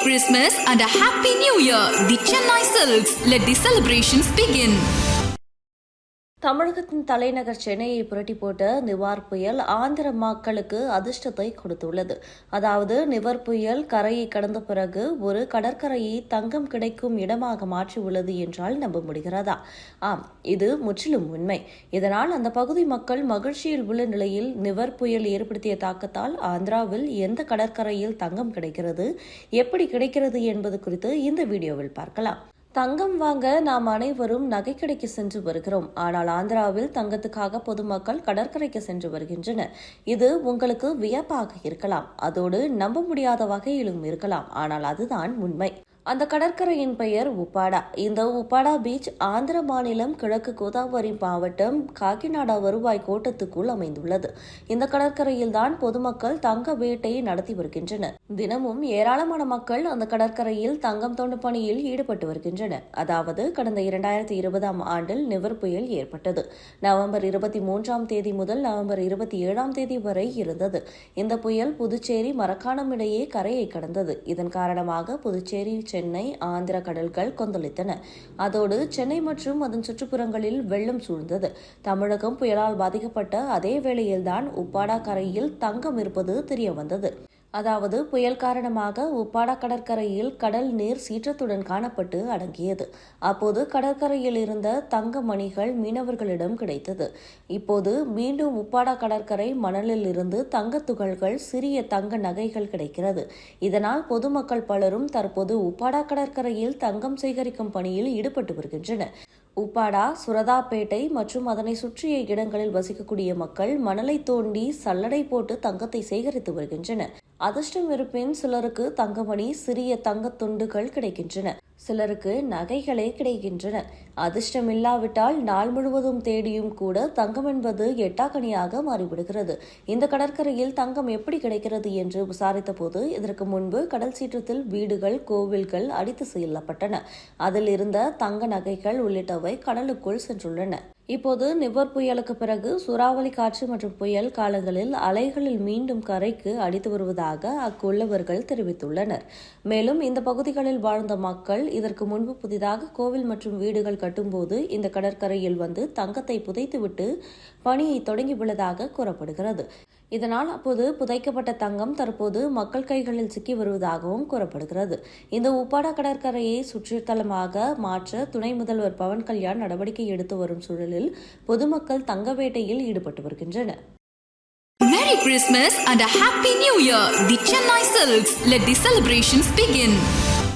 Christmas and a Happy New Year! The Chennai Silks. Let the celebrations begin. தமிழகத்தின் தலைநகர் சென்னையை புரட்டி போட்ட நிவார் புயல் ஆந்திர மக்களுக்கு அதிர்ஷ்டத்தை கொடுத்துள்ளது. அதாவது நிவர் புயல் கரையை கடந்த பிறகு ஒரு கடற்கரையை தங்கம் கிடைக்கும் இடமாக மாற்றியுள்ளது என்றால் நம்ப முடிகிறதா? ஆம், இது முற்றிலும் உண்மை. இதனால் அந்த பகுதி மக்கள் மகிழ்ச்சியில் உள்ள நிலையில் நிவர் புயல் ஏற்படுத்திய தாக்கத்தால் ஆந்திராவில் எந்த கடற்கரையில் தங்கம் கிடைக்கிறது, எப்படி கிடைக்கிறது என்பது குறித்து இந்த வீடியோவில் பார்க்கலாம். தங்கம் வாங்க நாம் அனைவரும் நகைக்கடைக்கு சென்று வருகிறோம். ஆனால் ஆந்திராவில் தங்கத்துக்காக பொதுமக்கள் கடற்கரைக்கு சென்று வருகின்றனர். இது உங்களுக்கு வியப்பாக இருக்கலாம், அதோடு நம்ப முடியாத வகையிலும் இருக்கலாம். ஆனால் அதுதான் உண்மை. அந்த கடற்கரையின் பெயர் உப்பாடா. இந்த உப்பாடா பீச் ஆந்திர மாநிலம் கிழக்கு கோதாவரி மாவட்டம் காக்கிநாடா வருவாய் கோட்டத்துக்குள் அமைந்துள்ளது. இந்த கடற்கரையில் தான் பொதுமக்கள் தங்க வேட்டையை நடத்தி வருகின்றனர். தினமும் ஏராளமான மக்கள் அந்த கடற்கரையில் தங்கம் தோண்டும் பணியில் ஈடுபட்டு வருகின்றனர். அதாவது கடந்த 2020ஆம் ஆண்டில் நிவர் புயல் ஏற்பட்டது. நவம்பர் 23ஆம் தேதி முதல் நவம்பர் 27ஆம் தேதி வரை இருந்தது. இந்த புயல் புதுச்சேரி மரக்காணம் இடையே கரையை கடந்தது. இதன் காரணமாக புதுச்சேரி, சென்னை, ஆந்திர கடல்கள் கொந்தளித்தன. அதோடு சென்னை மற்றும் அதன் சுற்றுப்புறங்களில் வெள்ளம் சூழ்ந்தது. தமிழகம் புயலால் பாதிக்கப்பட்ட அதே வேளையில்தான் உப்பாடா கரையில் தங்கம் இருப்பது தெரியவந்தது. அதாவது புயல் காரணமாக உப்பாடா கடற்கரையில் கடல் நீர் சீற்றத்துடன் காணப்பட்டு அடங்கியது. அப்போது கடற்கரையில் இருந்த தங்க மணிகள் மீனவர்களிடம் கிடைத்தது. இப்போது மீண்டும் உப்பாடா கடற்கரை மணலில் இருந்து தங்க துகள்கள், சிறிய தங்க நகைகள் கிடைக்கிறது. இதனால் பொதுமக்கள் பலரும் தற்போது உப்பாடா கடற்கரையில் தங்கம் சேகரிக்கும் பணியில் ஈடுபட்டு வருகின்றனர். உப்பாடா, சுரதாப்பேட்டை மற்றும் அதனை சுற்றிய இடங்களில் வசிக்கக்கூடிய மக்கள் மணலை தோண்டி சல்லடை போட்டு தங்கத்தை சேகரித்து வருகின்றனர். அதிர்ஷ்டம் இருப்பின் சிலருக்கு தங்கமணி, சிறிய தங்கத் துண்டுகள் கிடைக்கின்றன. சிலருக்கு நகைகளே கிடைக்கின்றன. அதிர்ஷ்டம் இல்லாவிட்டால் நாள் முழுவதும் தேடியும் கூட தங்கம் என்பது எட்டாக்கனியாக மாறிவிடுகிறது. இந்த கடற்கரையில் தங்கம் எப்படி கிடைக்கிறது என்று விசாரித்த போது இதற்கு முன்பு கடல் சீற்றத்தில் வீடுகள், கோவில்கள் அடித்து செல்லப்பட்டன. அதில் இருந்த தங்க நகைகள் உள்ளிட்டவை கடலுக்குள் சென்றுள்ளன. இப்போது நிவர் புயலுக்கு பிறகு சூறாவளி காற்று மற்றும் புயல் காலங்களில் அலைகளில் மீண்டும் கரைக்கு அடித்து வருவதாக அங்குள்ளவர்கள் தெரிவித்துள்ளனர். மேலும் இந்த பகுதிகளில் வாழ்ந்த மக்கள் இதற்கு முன்பு புதிதாக கோவில் மற்றும் வீடுகள் கட்டும்போது இந்த கடற்கரையில் வந்து தங்கத்தை புதைத்துவிட்டு பணியை தொடங்கியுள்ளதாக கூறப்படுகிறது. இதனால் அப்போது புதைக்கப்பட்ட தங்கம் தற்போது மக்கள் கைகளில் சிக்கி வருவதாகவும் கூறப்படுகிறது. இந்த உப்பாடா கடற்கரையை சுற்றுத்தலமாக மாற்ற துணை முதல்வர் பவன் கல்யாண் நடவடிக்கை எடுத்து வரும் சூழலில் பொதுமக்கள் தங்க வேட்டையில் ஈடுபட்டு வருகின்றனர். Merry Christmas and a Happy New Year! The Chennai Silks. Let the celebrations begin.